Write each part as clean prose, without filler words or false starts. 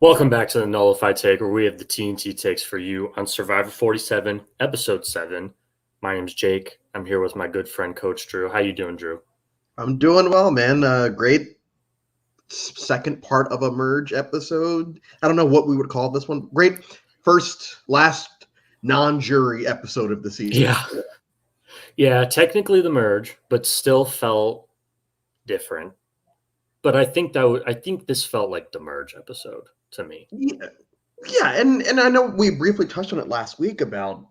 Welcome back to the Nullified Take, where we have the TNT takes for you on Survivor 47, Episode 7. My name's Jake. I'm here with my good friend, Coach Drew. How you doing, Drew? I'm doing well, man. Great second part of a merge episode. I don't know what we would call this one. Great last non-jury episode of the season. Yeah, technically the merge, but still felt different. But I think this felt like the merge episode to me. Yeah, yeah, and I know we briefly touched on it last week about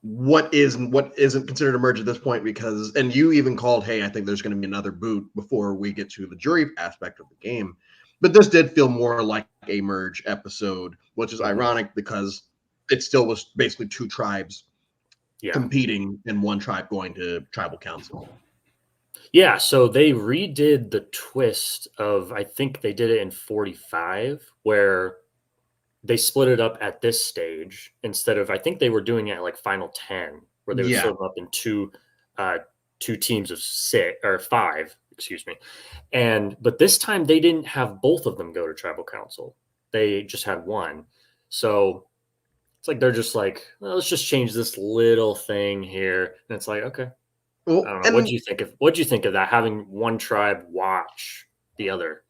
what is and what isn't considered a merge at this point and you even called, hey, I think there's going to be another boot before we get to the jury aspect of the game. But this did feel more like a merge episode, which is ironic because it still was basically two tribes competing and one tribe going to tribal council. Yeah, so they redid the twist of, I think they did it in 45, where they split it up at this stage instead of, I think they were doing it at like final 10, where they would split them up in two teams of five, excuse me. But this time they didn't have both of them go to tribal council. They just had one. So it's like they're just like, well, let's just change this little thing here. And it's like, okay. Well, I don't know. What do you think of that? Having one tribe watch the other?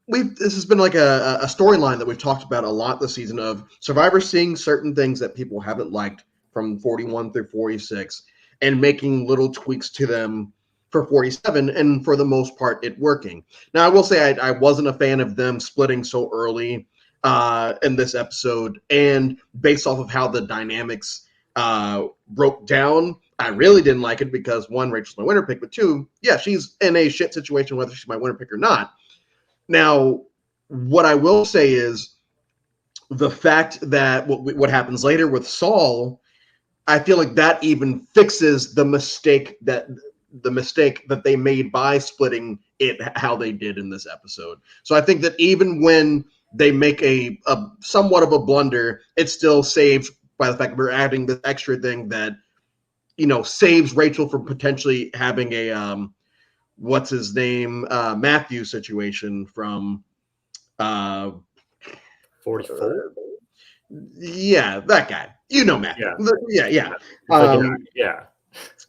This has been like a storyline that we've talked about a lot this season of Survivor seeing certain things that people haven't liked from 41 through 46 and making little tweaks to them for 47, and for the most part, it working. Now, I will say I wasn't a fan of them splitting so early in this episode, and based off of how the dynamics broke down, I really didn't like it because one, Rachel's my winner pick, but two, yeah, she's in a shit situation whether she's my winner pick or not. Now, what I will say is the fact that what happens later with Saul, I feel like that even fixes the mistake that they made by splitting it how they did in this episode. So I think that even when they make a somewhat of a blunder, it's still saved by the fact that we're adding this extra thing that saves Rachel from potentially having a what's his name, Matthew situation from 44. Yeah, that guy. Matthew. Yeah.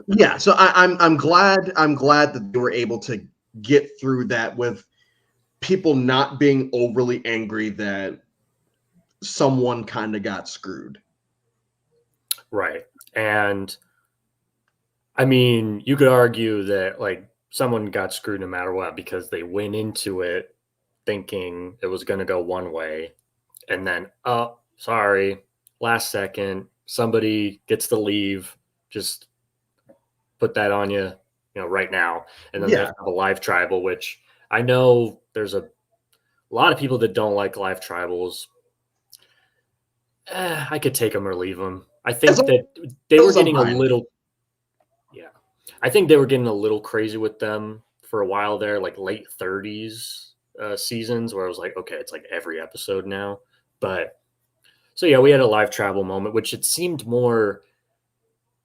Yeah. So I'm glad that they were able to get through that with people not being overly angry that someone kind of got screwed. Right. And I mean, you could argue that like someone got screwed no matter what because they went into it thinking it was going to go one way, and then, oh, sorry, last second, somebody gets to leave. Just put that on you, right now. And then they have a live tribal, which I know there's a lot of people that don't like live tribals. I could take them or leave them. I think that they were getting a little. I think they were getting a little crazy with them for a while there, like late 30s seasons, where I was like, okay, it's like every episode now. But so yeah, we had a live travel moment, which it seemed more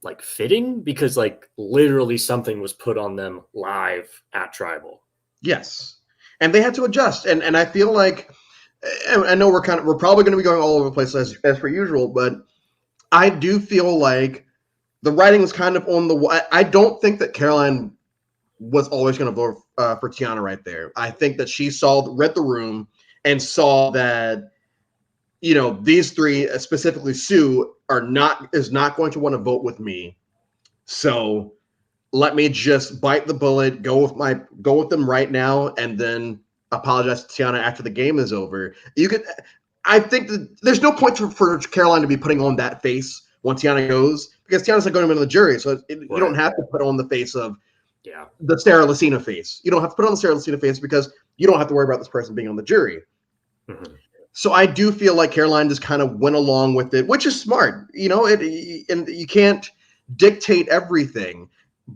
like fitting because like literally something was put on them live at tribal. Yes, and they had to adjust, and I feel like I know we're probably going to be going all over the place as per usual, but I do feel like the writing was kind of on the. I don't think that Caroline was always going to vote for Tiana right there. I think that she read the room and saw that these three, specifically Sue, is not going to want to vote with me. So let me just bite the bullet, go with them right now, and then apologize to Tiana after the game is over. I think that there's no point for Caroline to be putting on that face when Tiana goes, because Tiana's not going to the jury, so you don't have to put on the face of the Sarah Lucina face. You don't have to put on the Sarah Lucina face because you don't have to worry about this person being on the jury. Mm-hmm. So I do feel like Caroline just kind of went along with it, which is smart. And you can't dictate everything,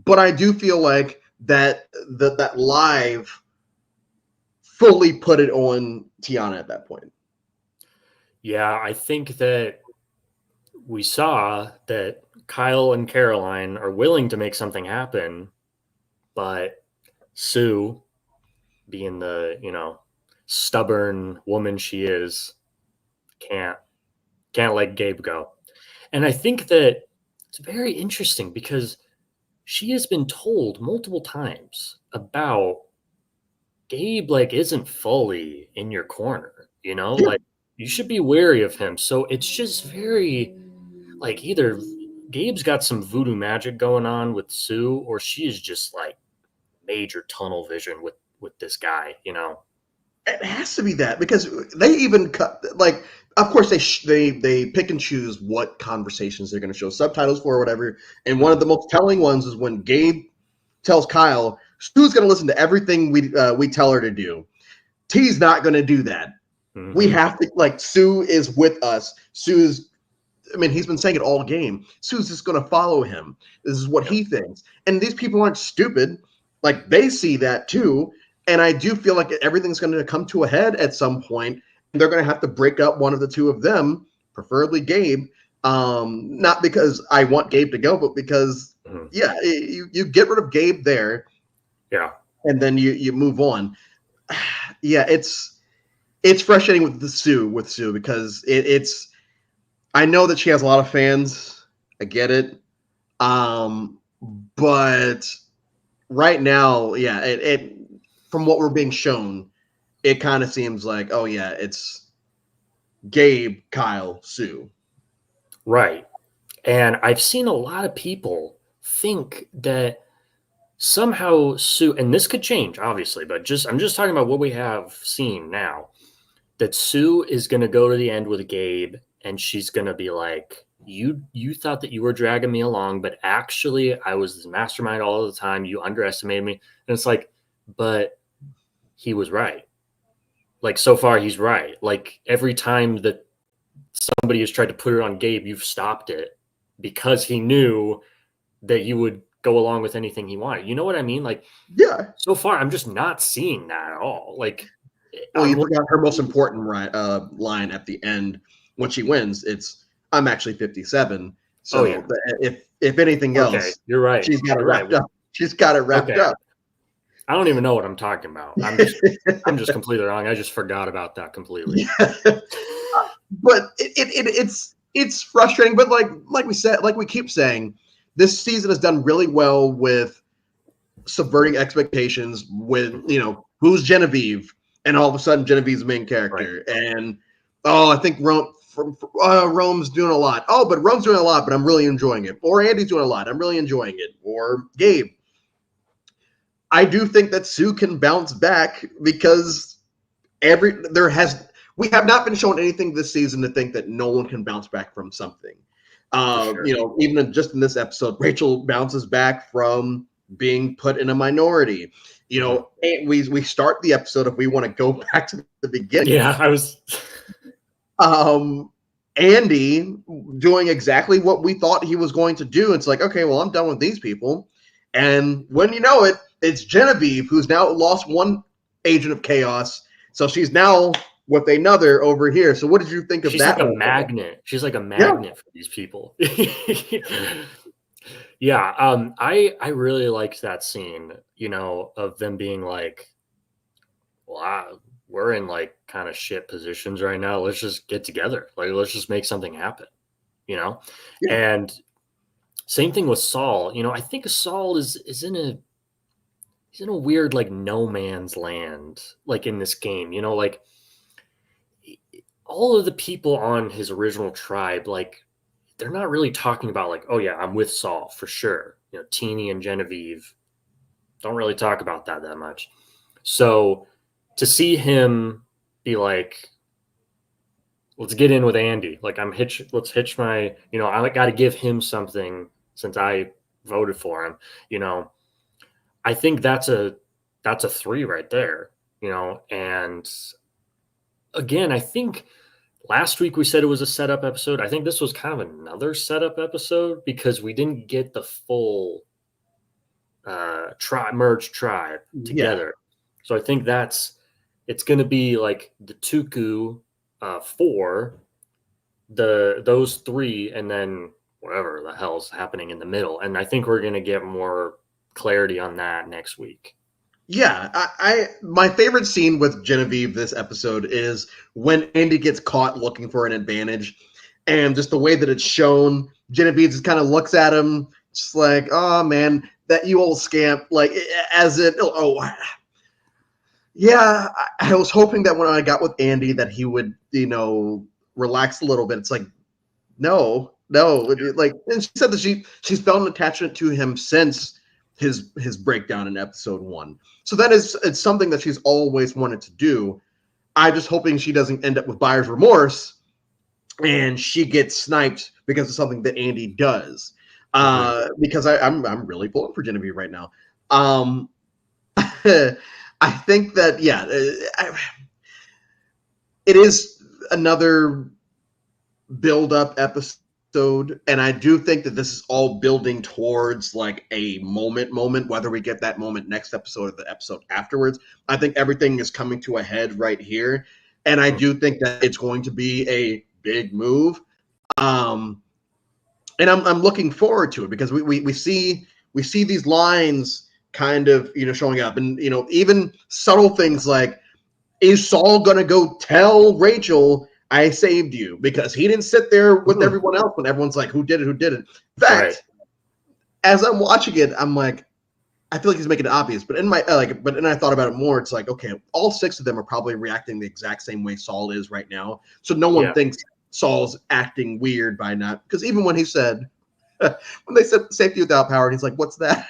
but I do feel like that live fully put it on Tiana at that point. Yeah, I think that we saw that Kyle and Caroline are willing to make something happen, but Sue, being the, stubborn woman she is, can't can't let Gabe go. And I think that it's very interesting because she has been told multiple times about Gabe, like, isn't fully in your corner, you know? Yeah, Like, you should be wary of him. So it's just very, like, either Gabe's got some voodoo magic going on with Sue, or she is just like major tunnel vision with this guy, you know? it has to be that because they even cut like. Of course, they pick and choose what conversations they're going to show subtitles for or whatever. And one of Mhm. the most telling ones is when Gabe tells Kyle, "Sue's going to listen to everything we tell her to do. T's not going to do that. We Mhm. have to like Sue is with us. Sue's I mean, he's been saying it all game. Sue's just going to follow him. This is what Yep. he thinks. And these people aren't stupid. Like, they see that too. And I do feel like everything's going to come to a head at some point, and they're going to have to break up one of the two of them, preferably Gabe. Not because I want Gabe to go, but because, Mhm. yeah, you get rid of Gabe there, Yeah. and then you move on. Yeah, it's frustrating with Sue because it's I know that she has a lot of fans. I get it. Um, but right now, yeah, it from what we're being shown, it kind of seems like, oh yeah, it's Gabe, Kyle, Sue. Right. And I've seen a lot of people think that somehow Sue, and this could change, obviously, but just I'm just talking about what we have seen now. That Sue is going to go to the end with Gabe, and she's going to be like, "You thought that you were dragging me along, but actually, I was the mastermind all the time. You underestimated me." And it's like, but he was right. Like so far, he's right. Like every time that somebody has tried to put it on Gabe, you've stopped it because he knew that you would go along with anything he wanted. You know what I mean? Like Yeah. so far, I'm just not seeing that at all. Like Well, I'm you forgot her most important line at the end when she wins. It's I'm actually 57. oh yeah, So if anything okay, else, you're right. she's got it You're right. wrapped up. She's got it wrapped Okay, up. I don't even know what I'm talking about. I'm just completely wrong. I just forgot about that completely. But it's frustrating. But like we said, like we keep saying, this season has done really well with subverting expectations. With Mhm. who's Genevieve, and all of a sudden Genevieve's the main Right. character, and I think Rome's doing a lot. Oh, but Rome's doing a lot, but I'm really enjoying it. Or Andy's doing a lot, I'm really enjoying it. Or Gabe. I do think that Sue can bounce back because there has we have not been shown anything this season to think that no one can bounce back from something. For sure. Even just in this episode, Rachel bounces back from being put in a minority. Mhm. We start the episode if we want to go back to the beginning. Yeah, I was. Um, Andy doing exactly what we thought he was going to do. It's like, okay, well, I'm done with these people. And when you know it, it's Genevieve who's now lost one agent of chaos. So she's now with another over here. So what did you think of She's that like a whole thing? magnet. She's like a Yeah. magnet for these people. Yeah, I really liked that scene, of them being like, "Well, we're in like kind of shit positions right now. Let's just get together. Like, let's just make something happen." You know, Yeah. and same thing with Saul. I think Saul is in a he's in a weird like no man's land, like in this game. Like all of the people on his original tribe, like they're not really talking about like, oh yeah, I'm with Saul for sure. Teeny and Genevieve don't really talk about that much. So to see him be like, let's get in with Andy. Like let's hitch I got to give him something since I voted for him. You know, I think that's a three right there. And again, I think last week we said it was a setup episode. I think this was kind of another setup episode because we didn't get the full merge tribe Yeah. together. So I think it's going to be like the Tuku four, those three, and then whatever the hell's happening in the middle. And I think we're going to get more clarity on that next week. Yeah, my favorite scene with Genevieve this episode is when Andy gets caught looking for an advantage, and just the way that it's shown. Genevieve just kind of looks at him, just like, "Oh man, that you old scamp!" Like as it, yeah. I was hoping that when I got with Andy that he would, relax a little bit. It's like, no, like, and she said that she's felt an attachment to him since his breakdown in episode 1. So it's something that she's always wanted to do. I'm just hoping she doesn't end up with buyer's remorse and she gets sniped because of something that Andy does. Mhm. Because I'm really pulling for Genevieve right now. Um, I think that it is another build up episode, and I do think that this is all building towards like a moment, whether we get that moment next episode or the episode afterwards. I think everything is coming to a head right here, and I do think that it's going to be a big move. um and I'm looking forward to it because we see these lines kind of showing up, and even subtle things like, is Saul gonna go tell Rachel I saved you? Because he didn't sit there with Mhm. everyone else when everyone's like, who did it? Who did it? In Right. fact, as I'm watching it, I'm like, I feel like he's making it obvious. But in my but then I thought about it more. It's like, okay, all 6 of them are probably reacting the exact same way Saul is right now. So no one Yeah. thinks Saul's acting weird by not, because even when he said when they said safety without power, and he's like, what's that?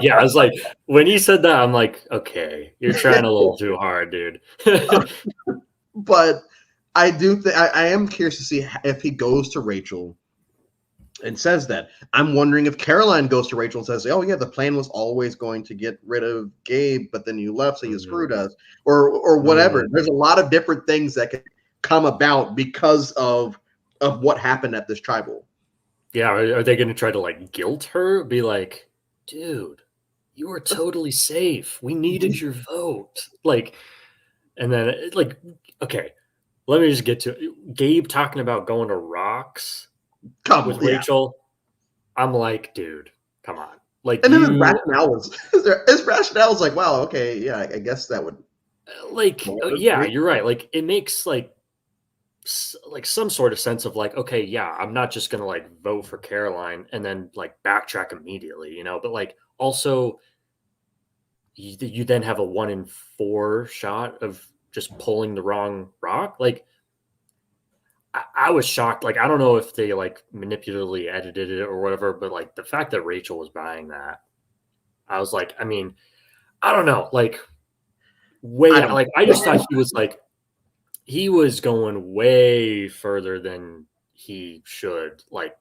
Yeah, I was like, when he said that, I'm like, okay, you're trying a little too hard, dude. But I do think I am curious to see if he goes to Rachel and says that. I'm wondering if Caroline goes to Rachel and says, "Oh yeah, the plan was always going to get rid of Gabe, but then you left, so you screwed Mhm. us," or whatever. Mhm. There's a lot of different things that can come about because of what happened at this tribal. Yeah, are they gonna try to, like, guilt her? Be like, "Dude, you were totally safe. We needed your vote." Like, and then, like, okay, let me just get to it. Gabe talking about going to Rocks Come with on, yeah. Rachel, I'm like, "Dude, come on." Like, And then you his rationale was like, "Wow, okay, yeah, I guess that would." like, yeah, you're right. Like, it makes, like, some sort of sense of, like, "Okay, yeah, I'm not just gonna, like, vote for Caroline and then, like, backtrack immediately," you know? But, like, also you then have a 1 in 4 shot of just pulling the wrong rock. Like, I was shocked. Like, I don't know if they like manipulatively edited it or whatever, but like the fact that Rachel was buying that, I was like, I mean, I don't know, like I way don't. like I just thought he was going way further than he should. Like,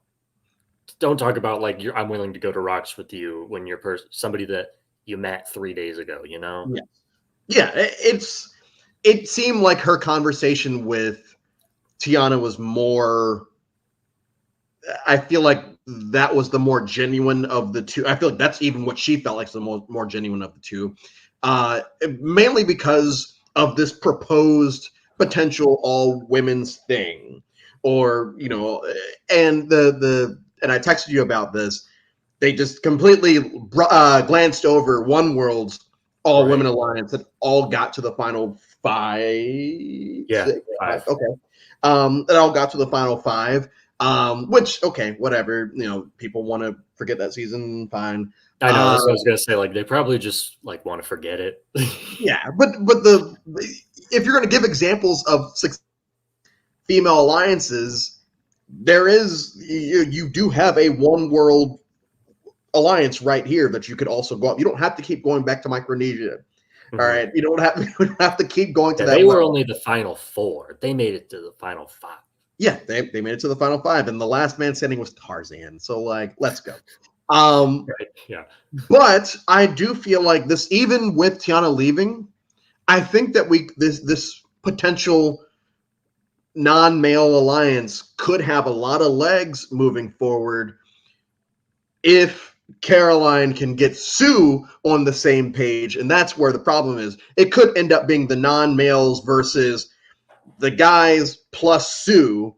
don't talk about like I'm willing to go to rocks with you when you're somebody that you met 3 days ago. You know? Yeah, yeah. It seemed like her conversation with Tiana was more. I feel like that was the more genuine of the two. I feel like that's even what she felt like the more genuine of the two, mainly because of this proposed potential all women's thing, or and and I texted you about this. They just completely glanced over One World's all women Right? alliance that all got to the final five, Yeah, six, five. 5. Okay, that all got to the final five. Which okay, whatever. People want to forget that season. Fine. I know, Uh, that's what I was gonna say, like, they probably just, like, wanna forget it. yeah, but the if you're going to give examples of female alliances, there is you do have a One World alliance right here that you could also go up. You don't have to keep going back to Micronesia. All Mhm. right, you don't have to keep going to Yeah, that they were well. only the final 4. They made it to the final 5. Yeah, they made it to the final five, and the last man standing was Tarzan. So like, let's go. Um, Right, yeah. but I do feel like this, even with Tiana leaving, I think that this potential non-male alliance could have a lot of legs moving forward if Caroline can get Sue on the same page, and that's where the problem is. It could end up being the non-males versus the guys plus Sue,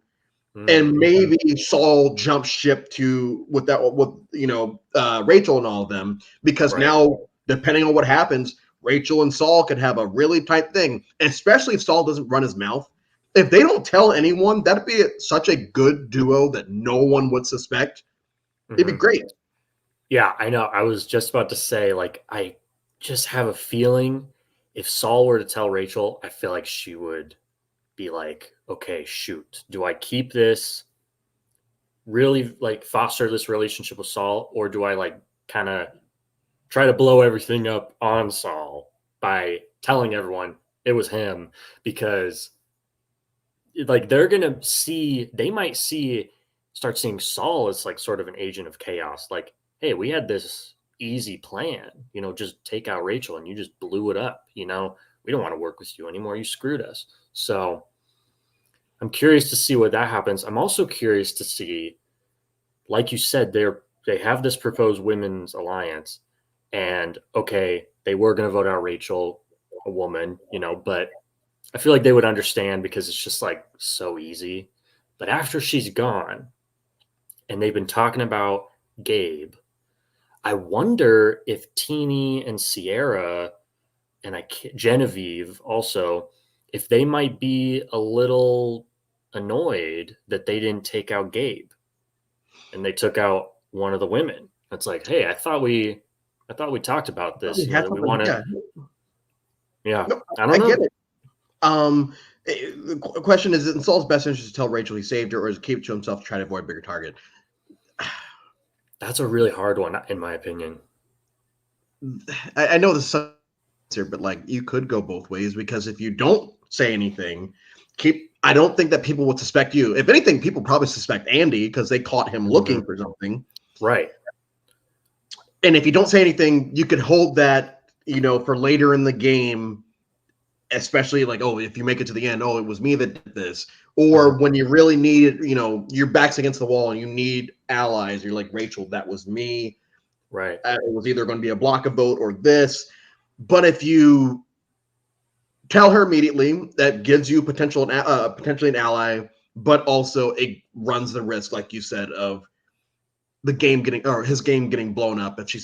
and Okay. maybe Saul jumps ship to with Rachel and all of them, because Right. now depending on what happens, Rachel and Saul could have a really tight thing, especially if Saul doesn't run his mouth. If they don't tell anyone, that'd be such a good duo that no one would suspect. It'd be Mhm. great. Yeah, I know. I was just about to say, like, I just have a feeling if Saul were to tell Rachel, I feel like she would be like, okay, shoot, do I keep this, really like foster this relationship with Saul, or do I like kind of try to blow everything up on Saul by telling everyone it was him? Because like they're gonna see, they might see, start seeing Saul as like sort of an agent of chaos. Like, hey, we had this easy plan, just take out Rachel and you just blew it up. We don't want to work with you anymore. You screwed us. So I'm curious to see what that happens. I'm also curious to see, like you said, they have this proposed women's alliance, and okay, they were going to vote out Rachel, a woman, but I feel like they would understand because it's just like so easy. But after she's gone, and they've been talking about Gabe, I wonder if Teeny and Sierra and Genevieve also, if they might be a little annoyed that they didn't take out Gabe and they took out one of the women. It's like, hey, I thought we talked about this, We had that we something. want to, Yeah. yeah, No, I I don't get know. it. The question is: it in Saul's best interest to tell Rachel he saved her, or is it keep it to himself to try to avoid a bigger target? That's a really hard one, in my opinion. I know this is answer, but like you could go both ways because if you don't say anything, keep. I don't think that people would suspect you. If anything, people probably suspect Andy because they caught him Hmm. looking for something. Right. And if you don't say anything, you could hold that, for later in the game, especially like, oh, if you make it to the end, oh, it was me that did this. Or Hmm. when you really need, your back's against the wall and you need allies, you're like, Rachel, that was me. Right. It was either going to be a block of vote or this. But if you tell her immediately, that gives you potentially an ally, but also it runs the risk, like you said, of the game getting or his game getting blown up if she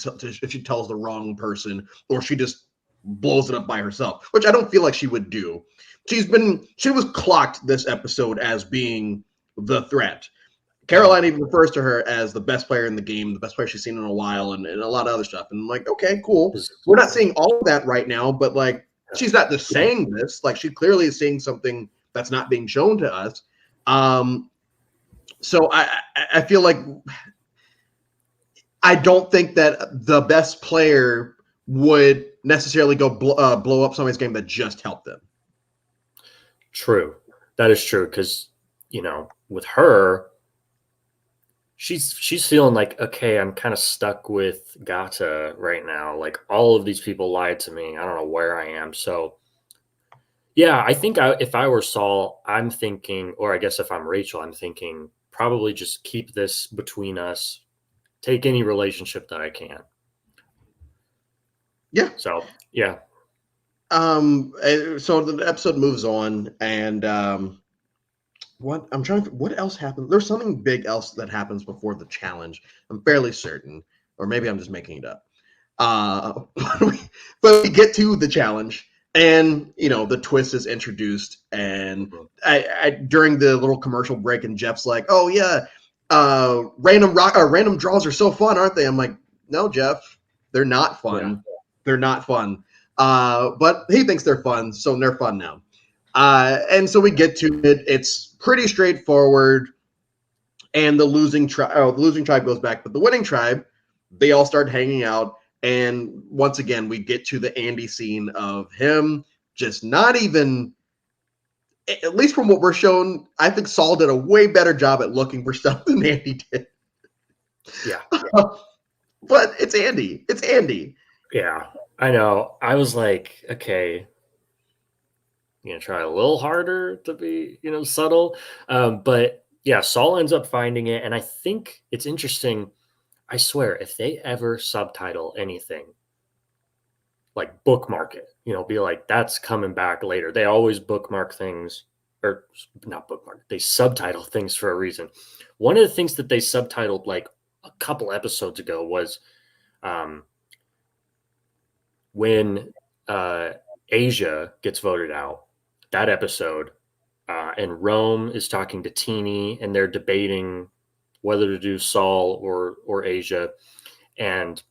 tells the wrong person or she just blows it up by herself, which I don't feel like she would do. She was clocked this episode as being the threat. Hmm. Caroline even refers to her as the best player in the game, the best player she's seen in a while, and a lot of other stuff. And I'm like, okay, cool. We're not seeing all of that right now, but like she's not just saying this. Like she clearly is saying something that's not being shown to us. Um, so I feel like I don't think that the best player would necessarily go blow up somebody's game that just helped them. True. That is true because, with her, she's feeling like, okay, I'm kind of stuck with Gata right now. Like all of these people lied to me. I don't know where I am. So yeah, I think if I were Saul, I'm thinking, or I guess if I'm Rachel, I'm thinking probably just keep this between us. Take any relationship that I can. Yeah. So yeah. So the episode moves on, and what else happens? There's something big else that happens before the challenge. I'm fairly certain, or maybe I'm just making it up. But we get to the challenge, and the twist is introduced, and Mhm. during the little commercial break, and Jeff's like, "Oh yeah, random draws are so fun, aren't they?" I'm like, "No, Jeff, they're not Yeah. fun. They're not fun." But he thinks they're fun, so they're fun now. And so we get to it. It's pretty straightforward, and the losing tribe goes back, but the winning tribe, they all start hanging out. And once again, we get to the Andy scene of him just not even, at least from what we're shown, I think Saul did a way better job at looking for stuff than Andy did. Yeah. But it's Andy. It's Andy. Yeah. I know. I was like, okay, try a little harder to be, subtle. But yeah, Saul ends up finding it. And I think it's interesting. I swear, if they ever subtitle anything, like bookmark it, be like, that's coming back later. They always bookmark things, or not bookmark, they subtitle things for a reason. One of the things that they subtitled like a couple episodes ago was um, when Asia gets voted out, that episode, and Rome is talking to Teeny, and they're debating whether to do Saul or Asia, and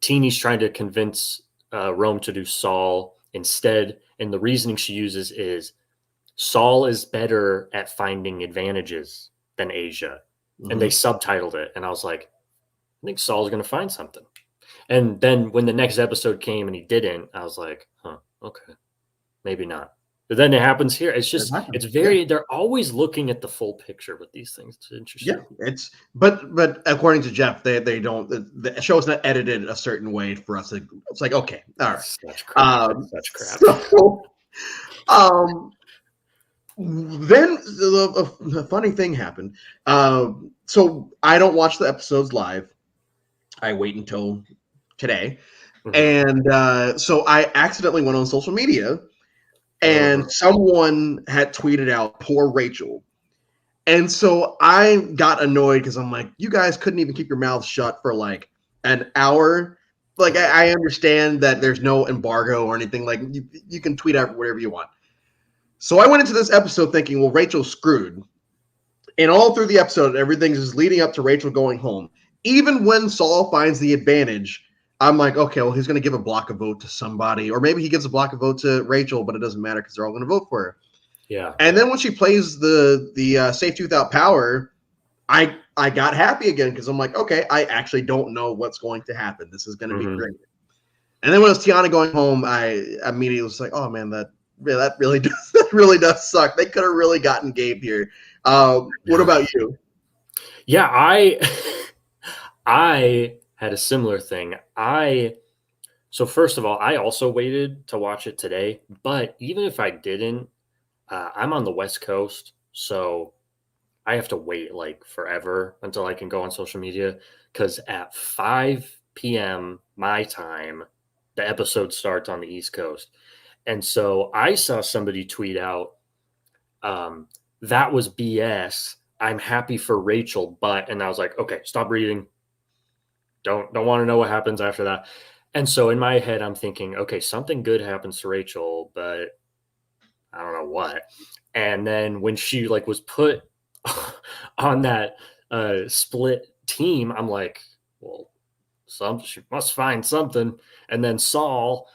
Teeny's trying to convince Rome to do Saul instead, and the reasoning she uses is Saul is better at finding advantages than Asia, and they Mm-hmm. subtitled it, and I was like, I think Saul's going to find something. And then when the next episode came and he didn't, I was like, huh, okay, maybe not. But then it happens here. It's It just, it's happens. Yeah. very, they're always looking at the full picture with these things. It's Yeah, interesting. it's but according to Jeff, they don't the show is not edited a certain way for us to. It's like okay, all right. It's such crap. It's such crap. So um, then the funny thing happened. So I don't watch the episodes live. I wait until today, Mhm. and so I accidentally went on social media, Mhm. and someone had tweeted out "Poor Rachel." And so I got annoyed because I'm like, you guys couldn't even keep your mouths shut for like an hour. Like Right. I understand that there's no embargo or anything. Like you can tweet out whatever you want. So I went into this episode thinking, well, Rachel's screwed. And all through the episode, everything's just leading up to Rachel going home. Even when Saul finds the advantage, I'm like, okay, well, he's going to give a block of vote to somebody, or maybe he gives a block of vote to Rachel, but it doesn't matter because they're all going to vote for her. Yeah. And then when she plays the safety without power, I got happy again because I'm like, okay, I actually don't know what's going to happen. This is going to be Mhm. great. And then when it was Tiana going home, I immediately was like, oh man, that really does that really does suck. They could have really gotten Gabe here. What Yeah. about you? Yeah. I had a similar thing. So first of all, I also waited to watch it today, but even if I didn't, I'm on the West Coast, so I have to wait like forever until I can go on social media because at 5 p.m. my time, the episode starts on the East Coast. And so I saw somebody tweet out, um, that was BS. I'm happy for Rachel, but, and I was like, okay, stop reading. Don't want to know what happens after that. And so in my head, I'm thinking, okay, something good happens to Rachel, but I don't know what. And then when she like was put on that split team, I'm like, well, she must find something. And then Saul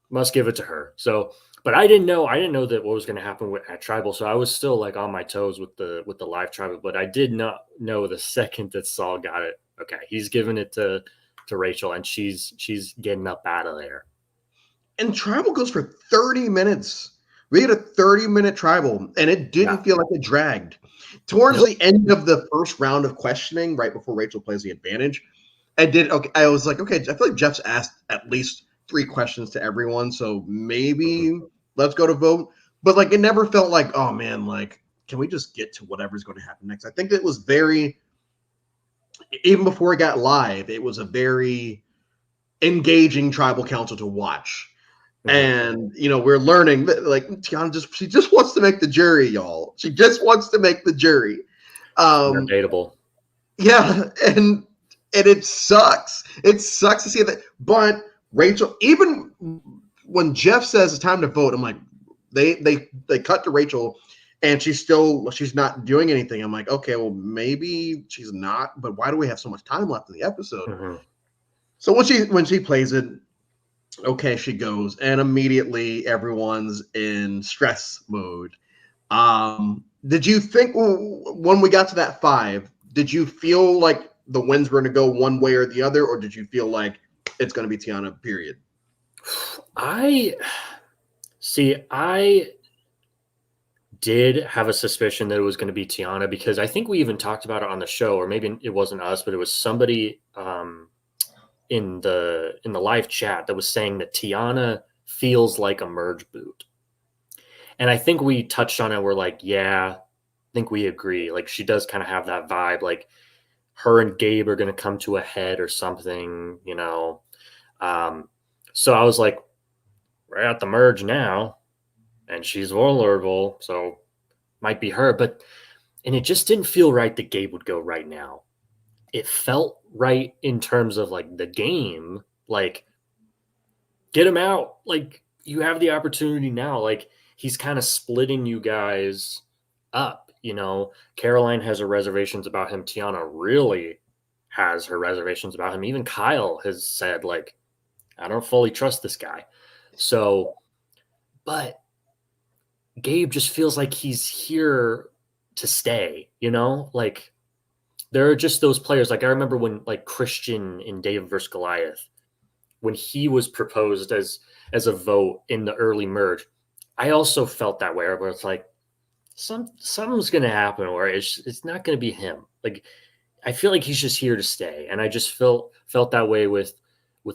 must give it to her. So, but I didn't know that what was going to happen at Tribal. So I was still like on my toes with the live Tribal. But I did not know the second that Saul got it. Okay, he's giving it to Rachel, and she's getting up out of there. And tribal goes for 30 minutes. We had a 30-minute tribal, and it Yeah. didn't feel like it dragged. Towards Nope. the end of the first round of questioning, right before Rachel plays the advantage, I did okay. I was like, okay, I feel like Jeff's asked at least 3 questions to everyone, so Mhm. maybe let's go to vote. But like, it never felt like, oh man, like, can we just get to whatever's going to happen next? I think it was very, even before it got live, it was a very engaging tribal council to watch. Mhm. And we're learning that like Tiana she just wants to make the jury, y'all. She just wants to make the jury. Um, Undebatable. yeah, and it sucks. It sucks to see that. But Rachel, even when Jeff says it's time to vote, I'm like, they cut to Rachel, and she's not doing anything. I'm like, okay, well maybe she's not, but why do we have so much time left in the episode? Mhm. So when she plays it, okay, she goes, and immediately everyone's in stress mode. Did you think when we got to that 5, did you feel like the winds were going to go one way or the other, or did you feel like it's going to be Tiana, period? I see. I did have a suspicion that it was going to be Tiana because I think we even talked about it on the show, or maybe it wasn't us, but it was somebody in the live chat that was saying that Tiana feels like a merge boot, and I think we touched on it. We're like, yeah, I think we agree. Like she does kind of have that vibe, like her and Gabe are going to come to a head or something, you know. Um, so I was like, we're at the merge now, and she's vulnerable, so might be her. But and it just didn't feel right that Gabe would go right now. It felt right in terms of like the game, like get him out. Like, you have the opportunity now. Like, he's kind of splitting you guys up. Caroline has her reservations about him. Tiana really has her reservations about him. Even Kyle has said, like, I don't fully trust this guy. So, but Gabe just feels like he's here to stay, Like, there are just those players. Like, I remember when, like, Christian in David versus Goliath, when he was proposed as a vote in the early merge, I also felt that way, where it's like, something's going to happen, or it's not going to be him. Like, I feel like he's just here to stay, and I just felt that way with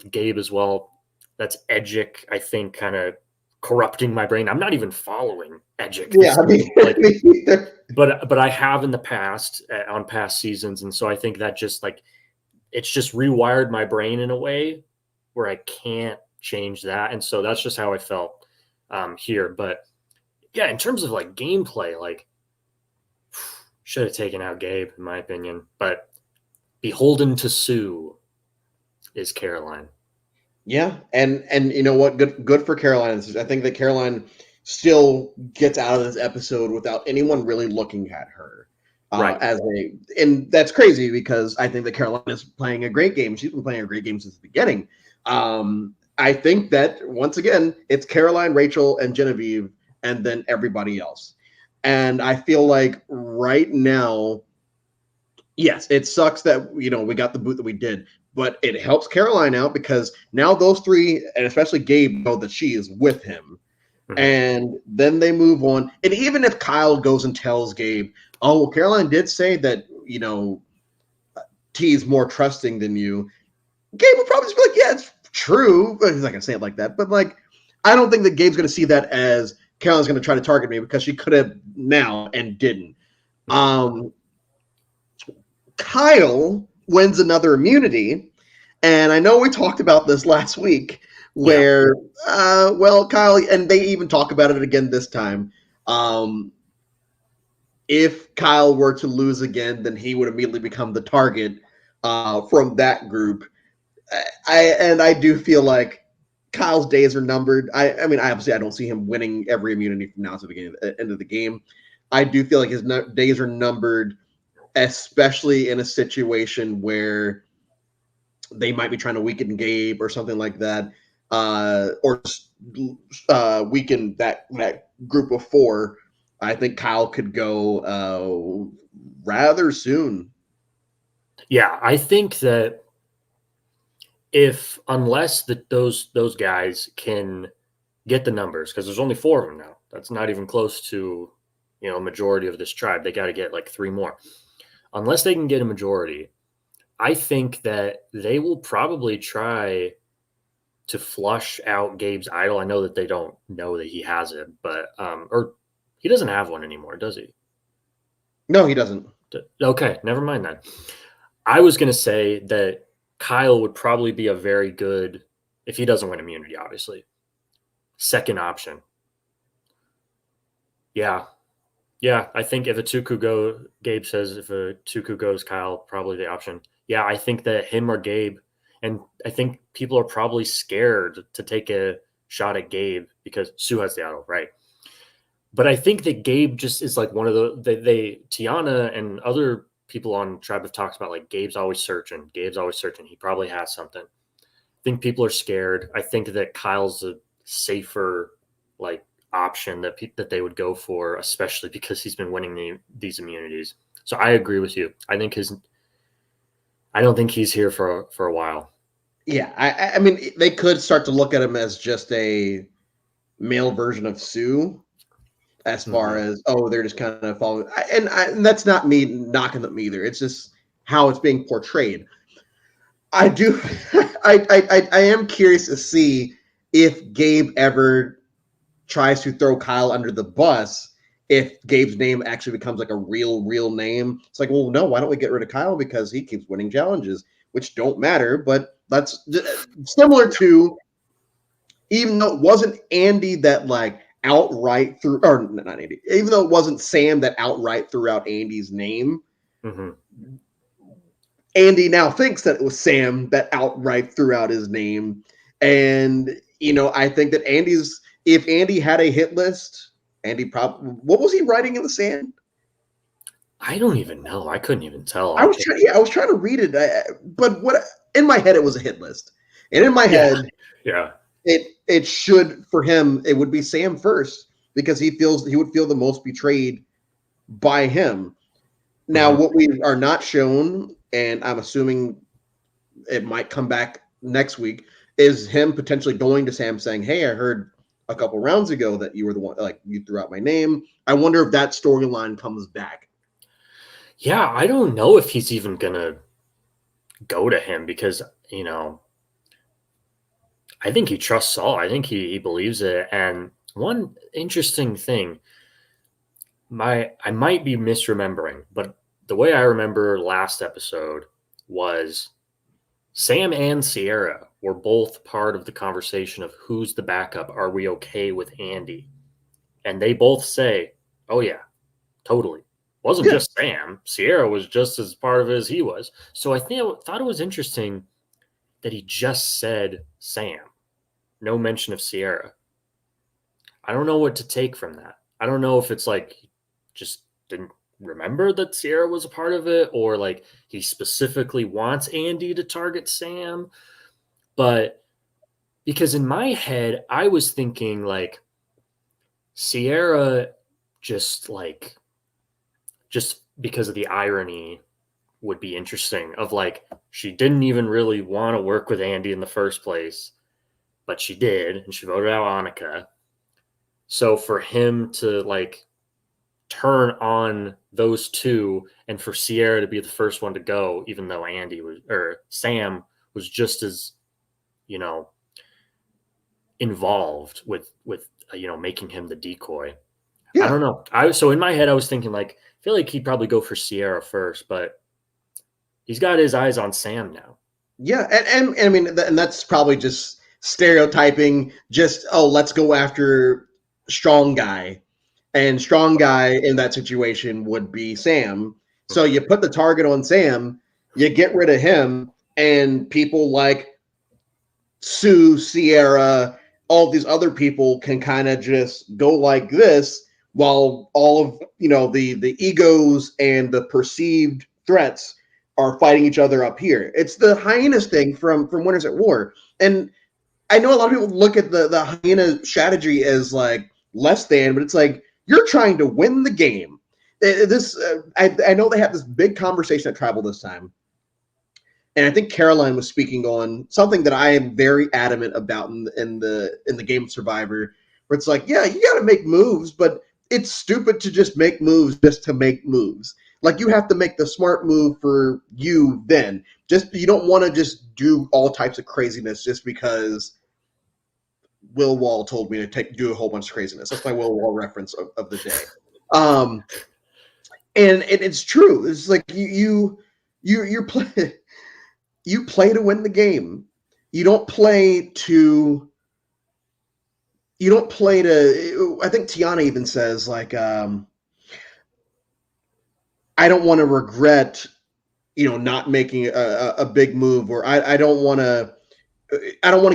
Gabe as well. That's Edgic, I think, kind of corrupting my brain. I'm not even following Edgic. Yeah, I mean, Like, me either. but I have in the past, on past seasons, and so I think that just, like, it's just rewired my brain in a way where I can't change that, and so that's just how I felt here. But yeah, in terms of, like, gameplay, like, should have taken out Gabe, in my opinion. But beholden to Sue is Caroline. Yeah, and you know what? Good for Caroline. I think that Caroline still gets out of this episode without anyone really looking at her Right. and that's crazy because I think that Caroline is playing a great game. She's been playing a great game since the beginning. I think that once again, it's Caroline, Rachel, and Genevieve, and then everybody else. And I feel like right now, yes, it sucks that we got the boot that we did, but it helps Caroline out because now those three, and especially Gabe, know that she is with him. Mm-hmm. And then they move on. And even if Kyle goes and tells Gabe, oh, well, Caroline did say that, T is more trusting than you, Gabe would probably just be like, yeah, it's true. But he's not going to say it like that. But, like, I don't think that Gabe's going to see that as Caroline's going to try to target me because she could have now and didn't. Kyle wins another immunity. And I know we talked about this last week where, Kyle, and they even talk about it again this time. If Kyle were to lose again, then he would immediately become the target from that group. I do feel like Kyle's days are numbered. I mean, obviously, I don't see him winning every immunity from now to the end of the game. I do feel like his days are numbered, especially in a situation where they might be trying to weaken Gabe or something like that, or weaken that group of four. I think Kyle could go rather soon. Yeah, I think that unless those guys can get the numbers, because there's only 4 of them now. That's not even close to majority of this tribe. They got to get like 3 more. Unless they can get a majority, I think that they will probably try to flush out Gabe's idol. I know that they don't know that he has it, but or he doesn't have one anymore, does he? No, he doesn't. Okay, never mind then. I was going to say that Kyle would probably be a very good, if he doesn't win immunity, obviously, second option. Yeah. Yeah, I think if a Tuku go, Gabe says if a Tuku goes, Kyle, probably the option. Yeah, I think that him or Gabe, and I think people are probably scared to take a shot at Gabe because Sue has the idol, right? But I think that Gabe just is like one of they Tiana and other people on Tribe have talked about, like, Gabe's always searching. Gabe's always searching. He probably has something. I think people are scared. I think that Kyle's a safer, like, option that they would go for, especially because he's been winning these immunities. So I agree with you. I don't think he's here for a while. Yeah, I mean, they could start to look at him as just a male version of Sue, as far as they're just kind of following. And that's not me knocking them either. It's just how it's being portrayed. I do. I am curious to see if Gabe ever tries to throw Kyle under the bus. If Gabe's name actually becomes like a real name, it's like, well, no, why don't we get rid of Kyle because he keeps winning challenges, which don't matter. But that's similar to, even though it wasn't Andy that like outright threw, or not Andy, even though it wasn't Sam that outright threw out Andy's name. Andy now thinks that it was Sam that outright threw out his name. And I think that if Andy had a hit list, Andy probably, what was he writing in the sand? I don't even know. I couldn't even tell. I was trying to read it, but what in my head it was a hit list, and in my Yeah, head yeah. it should for him it would be Sam first because he would feel the most betrayed by him. Now, Hmm. what we are not shown, and I'm assuming it might come back next week, is him potentially going to Sam saying, "Hey, I heard a couple rounds ago that you were the one, like you threw out my name." I wonder if that storyline comes back. Yeah, I don't know if he's even gonna go to him because, you know, I think he trusts Saul. I think he believes it. And one interesting thing, I might be misremembering, but the way I remember last episode was Sam and Sierra were both part of the conversation of who's the backup. Are we okay with Andy? And they both say, "Oh yeah, totally." Wasn't Yeah, just Sam. Sierra was just as part of it as he was. So thought it was interesting that he just said Sam, no mention of Sierra. I don't know what to take from that. I don't know if it's like he just didn't remember that Sierra was a part of it, or like he specifically wants Andy to target Sam. But because in my head, I was thinking like Sierra just like just because of the irony would be interesting of like she didn't even really want to work with Andy in the first place, but she did, and she voted out Annika. So for him to like turn on those two and for Sierra to be the first one to go, even though Andy was or Sam was just as, you know, involved with making him the decoy. I yeah, don't know. I so in my head I was thinking like I feel like he'd probably go for Sierra first, but he's got his eyes on Sam now. yeah, and I mean, and that's probably just stereotyping. Just let's go after strong guy, and strong guy in that situation would be Sam. So Mhm. you put the target on Sam, you get rid of him, and people like Sue, Sierra, all these other people can kind of just go like this, while all of the egos and the perceived threats are fighting each other up here. It's the hyenas thing from Winners at War, and I know a lot of people look at the hyena strategy as like less than, but it's like you're trying to win the game. I know they have this big conversation at Tribal this time, and I think Caroline was speaking on something that I am very adamant about in the game of Survivor, where it's like, yeah, you got to make moves, but it's stupid to just make moves just to make moves. Like you have to make the smart move for you. Then just you don't want to just do all types of craziness just because Will Wall told me to do a whole bunch of craziness. That's my Will Wall reference of the day. Um, and it's true. It's like you play you play to win the game. You don't play to you don't play to I think Tiana even says like I don't want to regret not making a big move, or I don't want to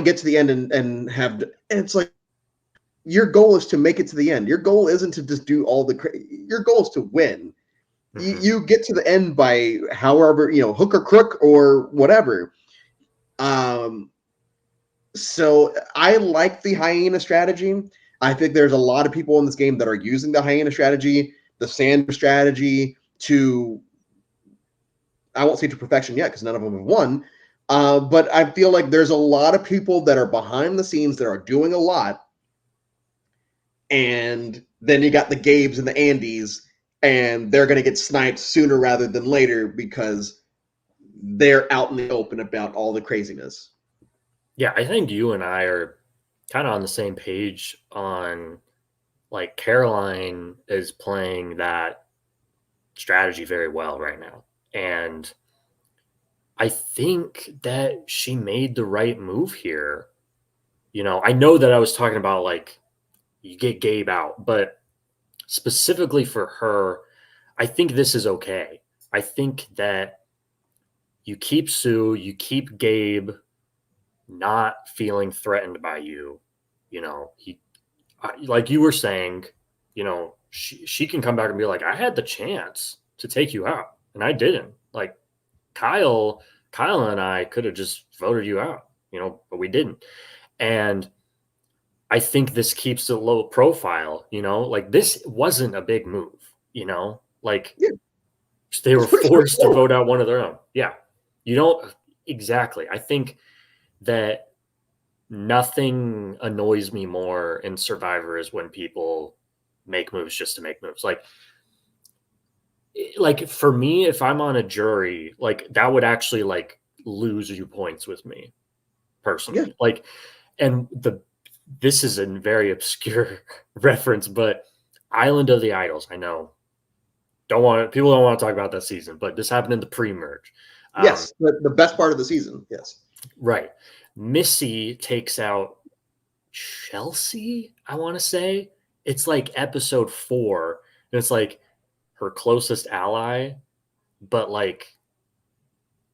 get to the end and have and it's like your goal is to make it to the end. Your goal isn't to just do all your goal is to win. You, Mhm. you get to the end by however, hook or crook or whatever. Um, So I like the hyena strategy. I think there's a lot of people in this game that are using the hyena strategy, the sand strategy to, I won't say to perfection yet because none of them have won. But I feel like there's a lot of people that are behind the scenes that are doing a lot. And then you got the Gabes and the Andys, and they're going to get sniped sooner rather than later because they're out in the open about all the craziness. Yeah, I think you and I are kind of on the same page on like Caroline is playing that strategy very well right now. And I think that she made the right move here. I know that I was talking about like you get Gabe out, but specifically for her, I think this is okay. I think that you keep Sue, you keep Gabe not feeling threatened by you, like you were saying, she can come back and be like, I had the chance to take you out and I didn't. Like Kyle, Kyle and I could have just voted you out, but we didn't. And I think this keeps a low profile, like this wasn't a big move, like Yeah, they it's were pretty forced to straightforward. vote out one of their own. Yeah. You don't exactly. I think that nothing annoys me more in Survivor is when people make moves just to make moves. Like for me, if I'm on a jury, like that would actually like lose you points with me Yeah, personally. Like, and this is a very obscure reference, but Island of the Idols. I know people don't want to talk about that season, but this happened in the pre-merge. Um, yes, the best part of the season. Yes. right, Missy takes out Chelsea. I want to say it's like episode 4, and it's like her closest ally, but like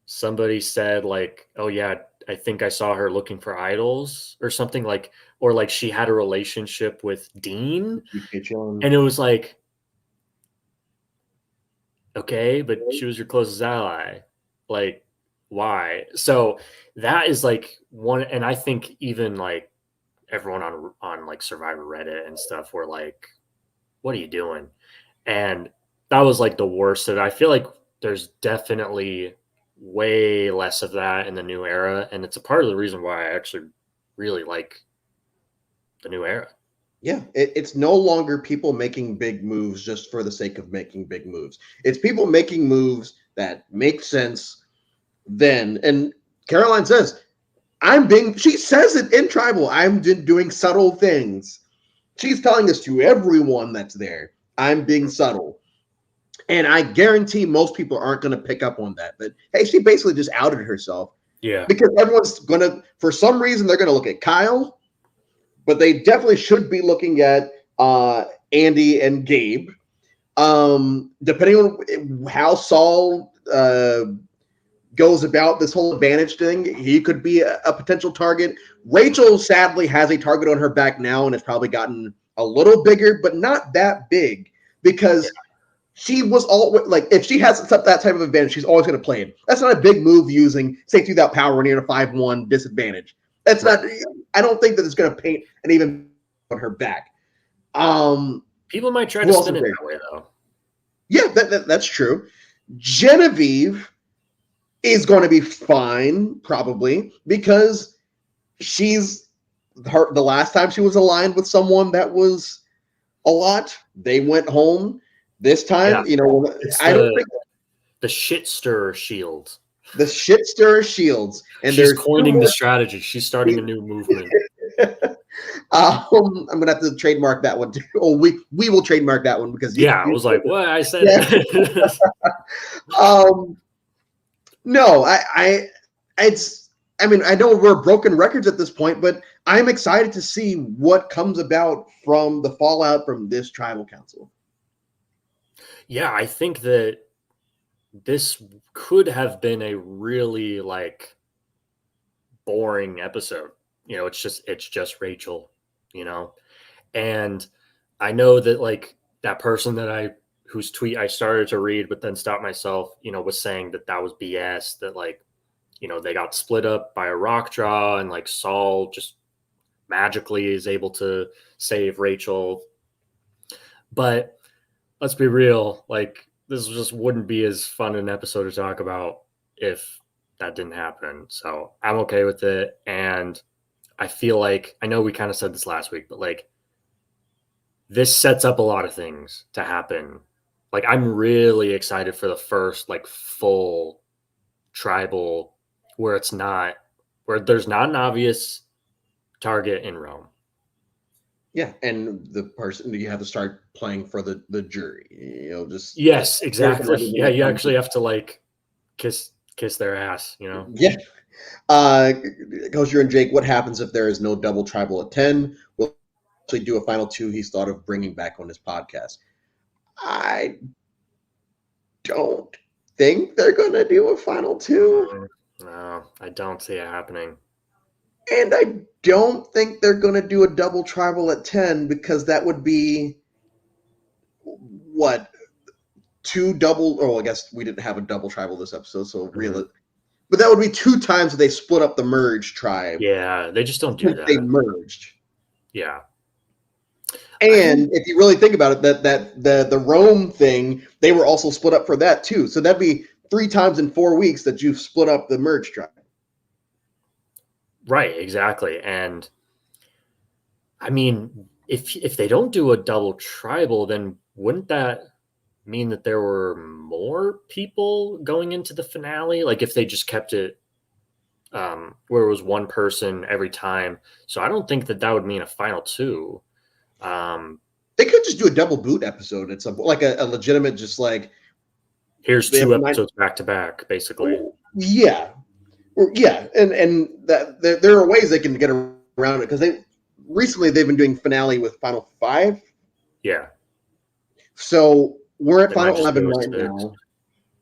somebody said like, oh yeah, I think I saw her looking for idols or something, like, or like she had a relationship with Dean, and it was like, okay, but she was your closest ally, like why? So that is like one, and I think even like everyone on like Survivor Reddit and stuff were like, what are you doing? And that was like the worst of it. I feel like there's definitely way less of that in the new era, and it's a part of the reason why I actually really like the new era. Yeah, it's no longer people making big moves just for the sake of making big moves. It's people making moves that make sense then. And Caroline says, she says it in Tribal, I'm doing subtle things. She's telling this to everyone that's there. I'm being subtle. And I guarantee most people aren't going to pick up on that. But hey, she basically just outed herself Yeah. because everyone's going to, for some reason, they're going to look at Kyle, but they definitely should be looking at Andy and Gabe. Depending on how Saul goes about this whole advantage thing, he could be a potential target. Rachel sadly has a target on her back now and has probably gotten a little bigger, but not that big Yeah. because she was all like, if she has that type of advantage, she's always going to play it. That's not a big move using safety without power near a 5-1 disadvantage. That's Right. not, I don't think that it's going to paint an even on her back. People might try to Who else spin is it there? that way though. Yeah, that's true. Genevieve is going to be fine, probably, because she's the last time she was aligned with someone that was a lot, they went home. This Yeah. time, It's I don't think the shit stirrer shield. the shit stirrer shields, and She's there's two coining the more. strategy. She's starting a new movement. I'm gonna have to trademark that one too. Oh, we will trademark that one because Yeah, I was like, what? I said yeah. it. Um, no, it's. I mean, I know we're broken records at this point, but I'm excited to see what comes about from the fallout from this tribal council. Yeah, I think that this could have been a really like boring episode. It's just Rachel, you know. And I know that like that person that I whose tweet I started to read but then stopped myself, was saying that that was BS, that like, they got split up by a rock draw and like Saul just magically is able to save Rachel. But let's be real, like this just wouldn't be as fun an episode to talk about if that didn't happen. So I'm okay with it. And I feel like, I know we kind of said this last week, but like this sets up a lot of things to happen. Like I'm really excited for the first like full tribal where there's not an obvious target in Rome. Yeah, and the person you have to start playing for the jury. Just Yes, everything exactly. Yeah, that you comes actually have to like kiss their ass. yeah. Uh, Kosher and Jake, what happens if there is no double tribal at 10? We'll actually do a final two he's thought of bringing back on his podcast. I don't think they're going to do a final two. No, I don't see it happening. And I don't think they're going to do a double tribal at 10 because that would be what two double. Oh, I guess we didn't have a double tribal this episode, so Mhm. real. But that would be two times that they split up the merged tribe Yeah, they just don't do since they that. merged. Yeah. I And don't if you really think about it, that the Rome thing, they were also split up for that too. So that'd be 3 times in 4 weeks that you've split up the merged tribe. right, exactly. And I mean, if they don't do a double tribal, then wouldn't that mean that there were more people going into the finale? Like if they just kept it where it was one person every time. So I don't think that that would mean a final two. Um, They could just do a double boot episode at some point, like a legitimate, just like Here's they have two nine. episodes back to back, basically. Yeah, yeah, and that there are ways they can get around it because they've been doing finale with Final Five, Yeah, so we're at they might Final just 11 go right with six. now.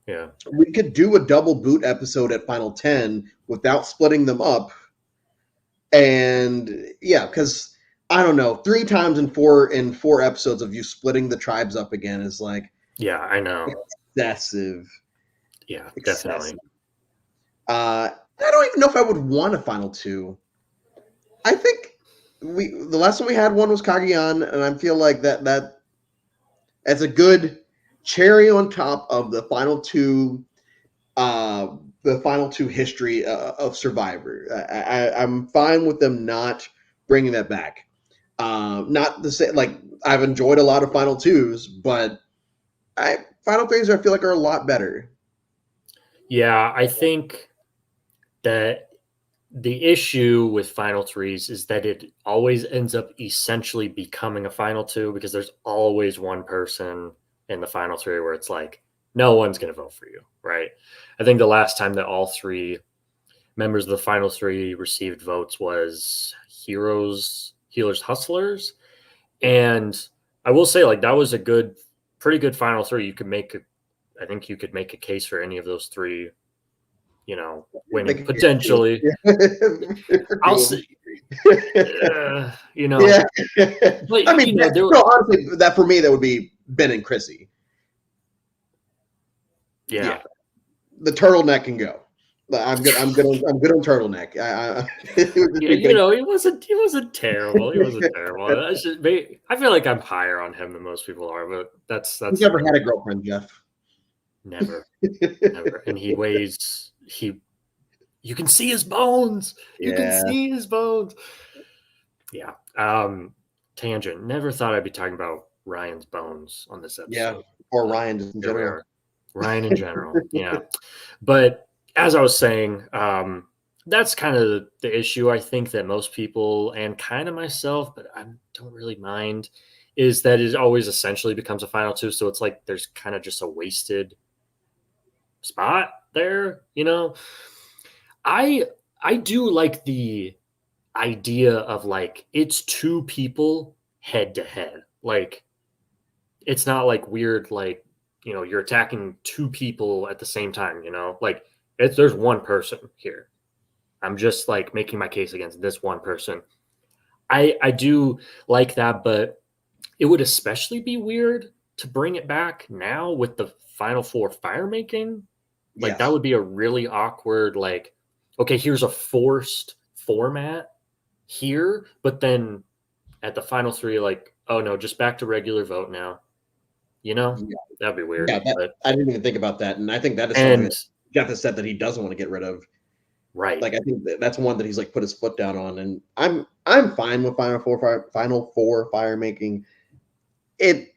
Yeah, We could do a double boot episode at Final 10 without splitting them up, and yeah, because I don't know, 3 times in four episodes of you splitting the tribes up again is like yeah, I know. excessive, Yeah, definitely. excessive. I don't even know if I would want a Final Two. I think the last one we had one was Kaguyan, and I feel like that's a good cherry on top of uh, the final two history of Survivor. I'm fine with them not bringing that back. Not the same. Like I've enjoyed a lot of final twos, but final threes I feel like are a lot better. Yeah, I think that the issue with final threes is that it always ends up essentially becoming a final two because there's always one person in the final three where it's like, no one's going to vote for you, right? I think the last time that all three members of the final three received votes was Heroes, Healers, Hustlers. And I will say, like, that was a pretty good final three. I think you could make a case for any of those three, winning Make a case too. potentially. For I'll two of them. say, uh, you Yeah. know, but I mean, there, no, honestly, that for me that would be Ben and Chrissy. yeah, Yeah, the turtleneck can go. I'm good. I'm good. I'm good on turtleneck. It would just yeah, be Ben. he wasn't terrible. He wasn't terrible. I feel like I'm higher on him than most people are, but He's that's never had another a girlfriend, Jeff. never, never. And you can see his bones. You can Yeah, see his bones. Yeah. Tangent. Never thought I'd be talking about Ryan's bones on this yeah. episode. Or But Ryan, just in here we general. are. Ryan in general. Yeah. But as I was saying, that's kind of the issue I think that most people and kind of myself, but I don't really mind, is that it always essentially becomes a final two. So it's like there's kind of just a wasted spot there. I I do like the idea of like it's two people head to head. Like it's not like weird like you're attacking two people at the same time. Like there's one person here. I'm just like making my case against this one person. I do like that, but it would especially be weird to bring it back now with the final four fire making. Like that Yes. would be a really awkward like okay, here's a forced format here, but then at the final three like oh no, just back to regular vote now. You know? Yeah. That'd be weird. Yeah. That But I didn't even think about that, and I think that is something and that Jeff has said that he doesn't want to get rid of. right. Like I think that's one that he's like put his foot down on, and I'm fine with Final Four fire making. It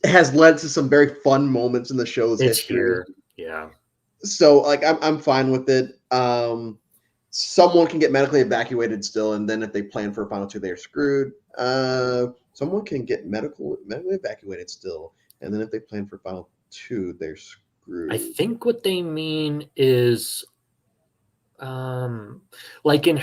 has led to some very fun moments in the show's It's history. here. Yeah. So like I'm fine with it. Someone can get medically evacuated still, and then if they plan for a final two, they're screwed. Someone can get medically evacuated still, and then if they plan for final two, they're I screwed. think what they mean is like in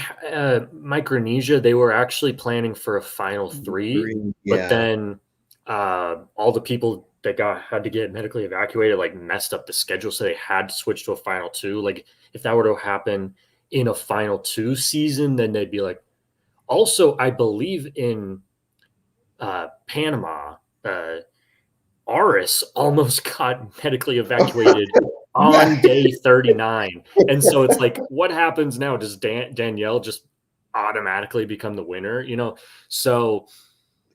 Micronesia, they were actually planning for a final three, Three, but yeah, then all the people that had to get medically evacuated like messed up the schedule, so they had to switch to a final two. Like if that were to happen in a Final Two season, then they'd be like. Also, I believe in Panama, Aris almost got medically evacuated Yeah. on day 39. And so it's like, what happens now? Does Danielle just automatically become the winner? So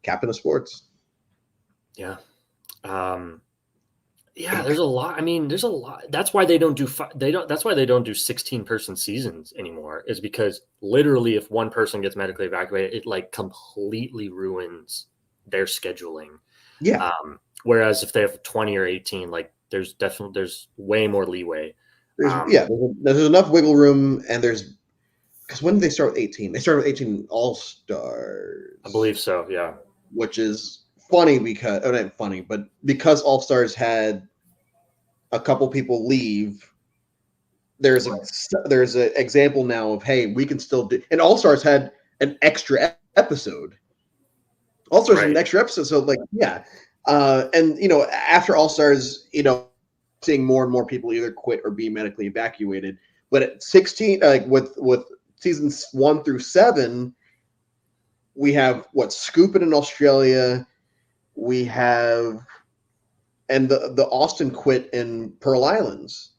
Captain of sports. yeah. Yeah, there's a lot. I mean, there's a lot. That's why they don't do that's why they don't do 16-person seasons anymore, is because literally if one person gets medically evacuated, it like completely ruins their scheduling. Yeah. Whereas if they have 20 or 18, like there's way more leeway. There's enough wiggle room, and there's because when did they start with 18? They started with 18 All Stars. I believe so. Yeah. Which is funny because, not funny, but because All Stars had a couple people leave, there's an example now of, hey, we can still do. And All Stars had an extra episode. All Stars had an extra episode, so like yeah, and after All Stars, seeing more and more people either quit or be medically evacuated. But at 16, like with seasons 1 through 7, we have Scoopin' in Australia. We have the Austin quit in Pearl Islands,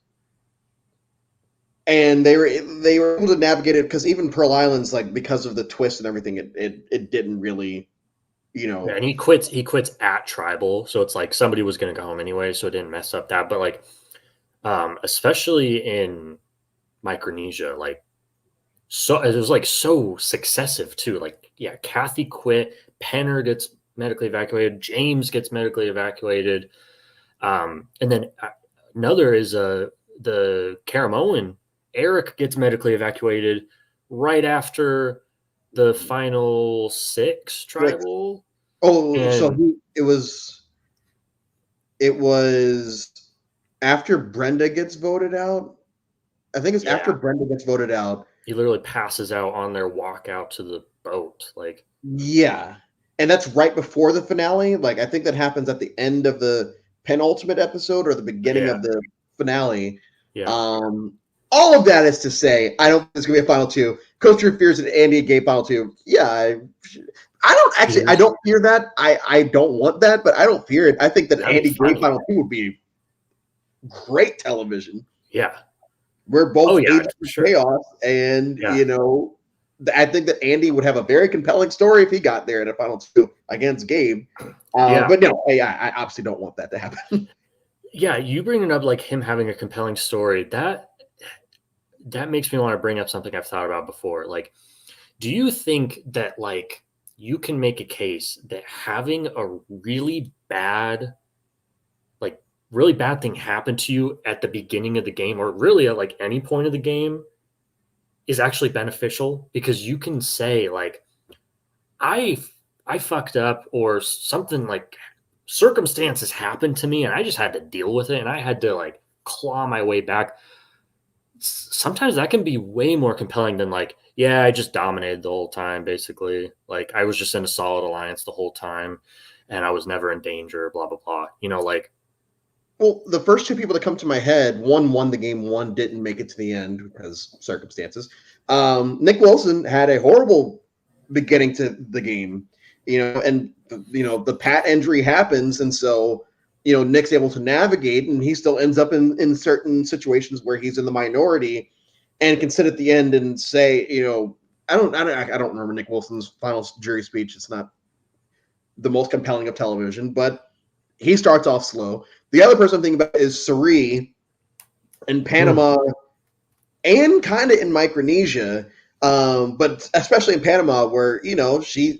and they were able to navigate it because even Pearl Islands, like because of the twist and everything, it didn't really, And he quits at Tribal, so it's like somebody was going to go home anyway, so it didn't mess up that. But like, especially in Micronesia, like, so it was like so successive too. Like, yeah, Kathy quit, Penner gets medically evacuated, James gets medically evacuated, and then another is the Karamoan. Eric gets medically evacuated right after the final 6 Tribal. It was after Brenda gets voted out. I think it's after Brenda gets voted out. He literally passes out on their walk out to the boat. Like, yeah. And that's right before the finale. Like, I think that happens at the end of the penultimate episode or the beginning of the finale. Yeah. All of that is to say, I don't think there's going to be a final 2. Coach Drew fears that Andy and Gabe final 2. Yeah, I don't fear that. I don't want that, but I don't fear it. I think that Andy Gabe final 2 would be great television. Yeah. We're both agents of chaos, and I think that Andy would have a very compelling story if he got there in a final 2 against Gabe. But no, I obviously don't want that to happen. Yeah, you bringing up like him having a compelling story, that makes me want to bring up something I've thought about before. Like, do you think that like you can make a case that having a really bad thing happen to you at the beginning of the game, or really at like any point of the game, is actually beneficial? Because you can say like, I fucked up, or something like circumstances happened to me and I just had to deal with it and I had to like claw my way back. Sometimes that can be way more compelling than like, yeah, I just dominated the whole time, basically. Like, I was just in a solid alliance the whole time and I was never in danger, blah, blah, blah. Like, well, the first 2 people that come to my head, one won the game, one didn't make it to the end because circumstances. Nick Wilson had a horrible beginning to the game, and the Pat injury happens, and so Nick's able to navigate, and he still ends up in certain situations where he's in the minority, and can sit at the end and say, I don't remember Nick Wilson's final jury speech. It's not the most compelling of television, but he starts off slow. The other person I'm thinking about is Suri in Panama and kind of in Micronesia, but especially in Panama, where the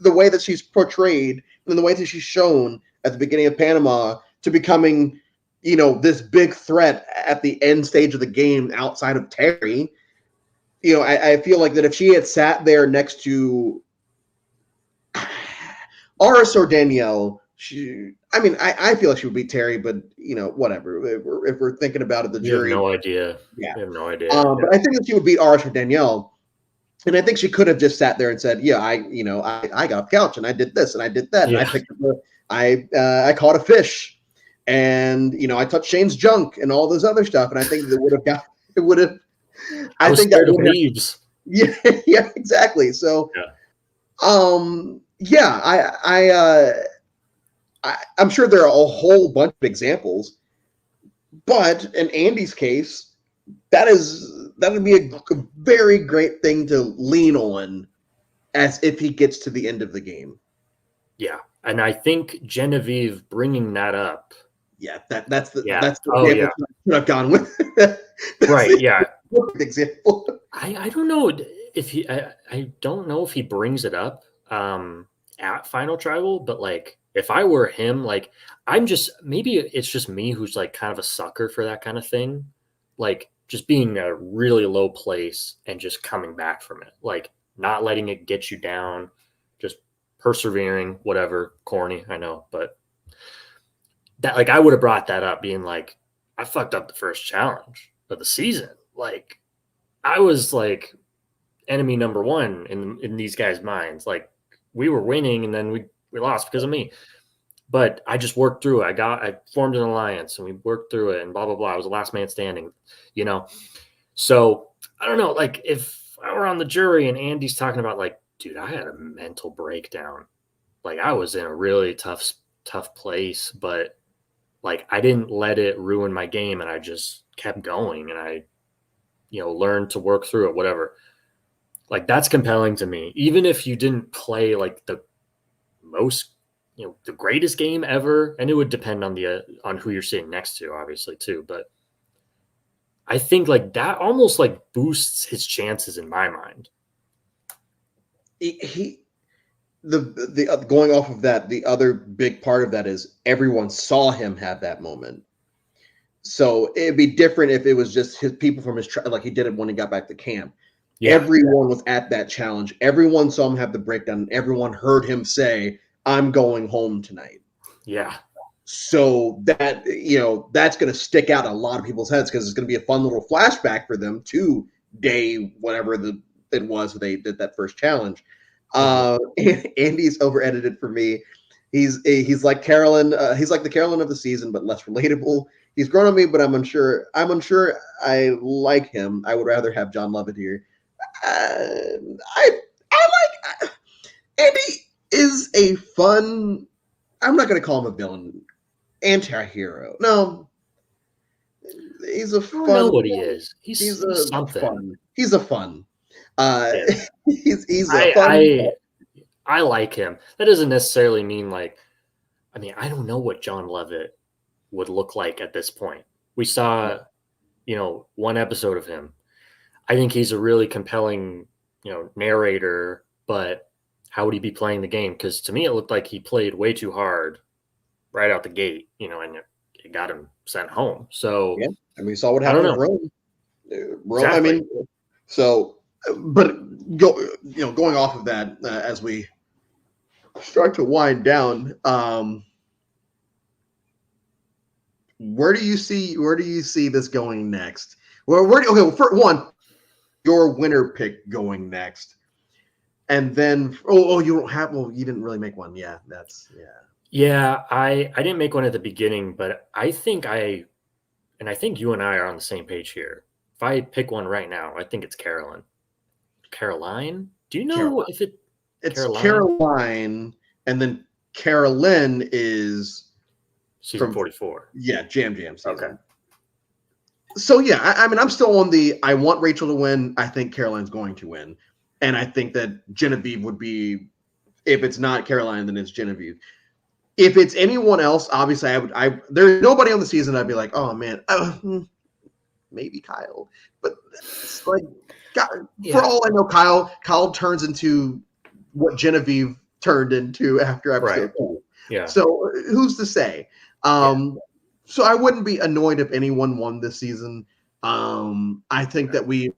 way that she's portrayed and the way that she's shown at the beginning of Panama to becoming, this big threat at the end stage of the game outside of Terry. I feel like that if she had sat there next to Aris or Danielle, I feel like she would beat Terry, but whatever. If we're thinking about it, the jury. Have no idea. Yeah, I have no idea. But I think that she would beat Aris or Danielle, and I think she could have just sat there and said, "Yeah, I got off the couch and I did this and I did that. Yeah. And I picked up I caught a fish, and I touched Shane's junk and all this other stuff." And I think it would have I I was think that scared of would have, leaves. yeah, yeah, exactly. So, Yeah. yeah, I'm sure there are a whole bunch of examples, but in Andy's case, that would be a very great thing to lean on as if he gets to the end of the game. Yeah. And I think Genevieve bringing that up. Yeah, Yeah. that's the Oh, yeah. example that I've gone with. That's Right. the Yeah. perfect example. I don't know if I don't know if he brings it up at Final Tribal, but like if I were him, like I'm just maybe it's just me who's like kind of a sucker for that kind of thing. Like just being in a really low place and just coming back from it. Like not letting it get you down, just persevering, whatever, corny, I know, but that like I would have brought that up being like, I fucked up the first challenge of the season. Like I was like enemy number one in these guys' minds. Like we were winning and then we lost because of me. But I just worked through it. I formed an alliance and we worked through it and blah blah blah. I was the last man standing, you know. So I don't know. Like if I were on the jury and Andy's talking about like, dude, I had a mental breakdown. Like I was in a really tough place, but like I didn't let it ruin my game and I just kept going and I learned to work through it, whatever. Like that's compelling to me. Even if you didn't play like the most, the greatest game ever, and it would depend on who you're sitting next to, obviously too. But I think like that almost like boosts his chances in my mind. He the going off of that, the other big part of that is everyone saw him have that moment. So it'd be different if it was just his people from like he did it when he got back to camp. Yeah, Everyone was at that challenge. Everyone saw him have the breakdown. And everyone heard him say, "I'm going home tonight." yeah, So that that's going to stick out in a lot of people's heads because it's going to be a fun little flashback for them to day whatever it was they did that first challenge. hmm Andy's over edited for me. He's like Carolyn. He's like the Carolyn of the season, but less relatable. He's grown on me, but I'm unsure. I'm unsure. I like him. I would rather have John Lovett here. I like Andy is a fun. I'm not going to call him a villain, anti-hero. No, he's a I don't know fun. what he is. He's He's a something. fun. He's a fun. Uh, Yeah, he's a fun. I I like him. That doesn't necessarily mean like. I mean, I don't know what John Lovett would look like at this point. We saw, one episode of him. I think he's a really compelling, narrator, but how would he be playing the game? Because to me, it looked like he played way too hard right out the gate, and it got him sent home. So Yeah, I mean, we saw what I don't happened with know Rome. Rome. I exactly. mean, so, but going off of that as we start to wind down, where do you see this going next? Well, okay, well, for one, your winner pick going next, and then you don't have you didn't really make one. Yeah, that's yeah. Yeah, I didn't make one at the beginning, but I think you and I are on the same page here. If I pick one right now, I think it's Carolyn. Caroline? Do you know Caroline. if it It's Caroline? Caroline, and then Carolyn is Season from 44. Jam Okay. season. So yeah, I mean, I'm still on the. I want Rachel to win. I think Caroline's going to win, and I think that Genevieve would be. If it's not Caroline, then it's Genevieve. If it's anyone else, obviously, I would. There's nobody on the season. I'd be like, oh man, maybe Kyle, but it's like, God, for Yeah. all I know, Kyle turns into what Genevieve turned into after Right. episode 2. Yeah. So who's to say? Yeah. So I wouldn't be annoyed if anyone won this season. I think that we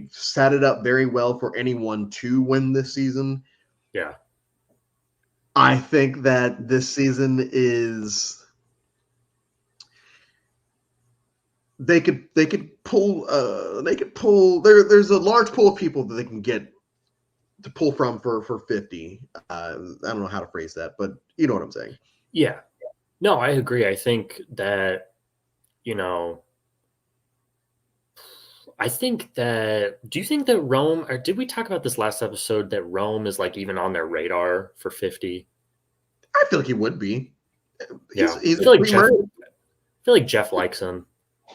set it up very well for anyone to win this season. Yeah. I think that this season is they could pull there's a large pool of people that they can get to pull from for 50. I don't know how to phrase that, but you know what I'm saying. Yeah. No, I agree. I think that, you know, I think that. Do you think that Rome, or did we talk about this last episode, that Rome is like even on their radar for 50? I feel like he would be. Yeah, He's I a feel like free Jeff. Murray. I feel like Jeff likes him.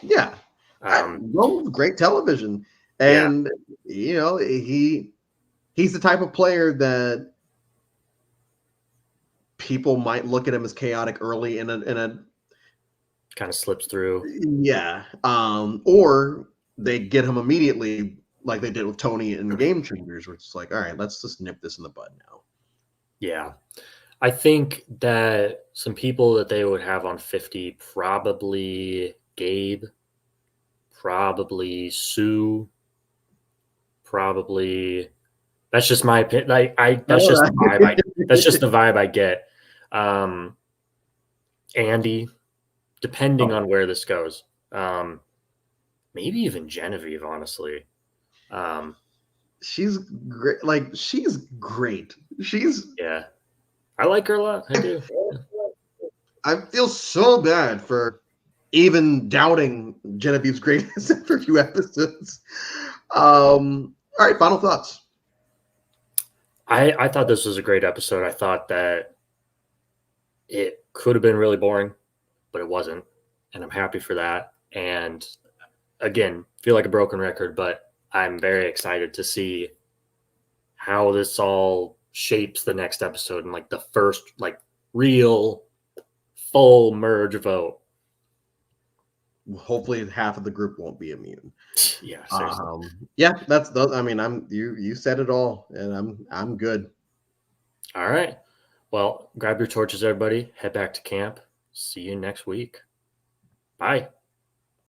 Yeah, Um, Roman's great television, yeah, and he's the type of player that people might look at him as chaotic early in a kind of slips through. yeah, or they get him immediately like they did with Tony in Game Changers, where it's like, all right, let's just nip this in the bud now. Yeah, I think that some people that they would have on 50, probably Gabe, probably Sue, probably. That's just my opinion. That's just the vibe. That's just the vibe I get. Um, Andy, depending Oh, on where this goes. Maybe even Genevieve, honestly. Um, she's great. Like she's great. She's. yeah, I like her a lot. I do. I feel so bad for even doubting Genevieve's greatness after a few episodes. All right, final thoughts. I thought this was a great episode. I thought that it could have been really boring, but it wasn't, and I'm happy for that. And again, feel like a broken record, but I'm very excited to see how this all shapes the next episode and like the first like real full merge vote. Hopefully, half of the group won't be immune. Yeah, seriously. Yeah, that's those. I mean, you said it all, and I'm good. All right. Well, grab your torches, everybody. Head back to camp. See you next week. Bye.